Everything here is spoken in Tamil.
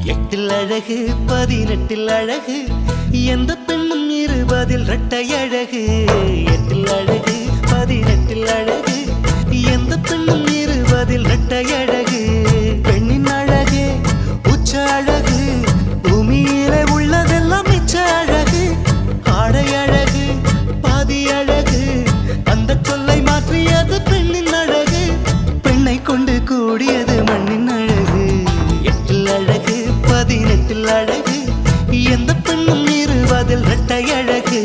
எட்டில் அழகு 18 அழகு எந்த பெண்ணும் 20 இரட்டை அழகு எட்டில் அழகு 18 அழகு எந்த பெண்ணும் 20 இரட்டை அழகு பெண்ணின் அழகு உச்ச அழகு பூமியிலே உள்ளதெல்லாம் மிச்ச அழகு ஆடை அழகு பாதி அழகு அந்த சொல்லை மாற்றியது பெண்ணின் அழகு பெண்ணை கொண்டு கூடியது மண்ணின் அழகு எட்டில் அழகு 18 அழகு எந்த பெண்ணும் 20 இரட்டை அழகு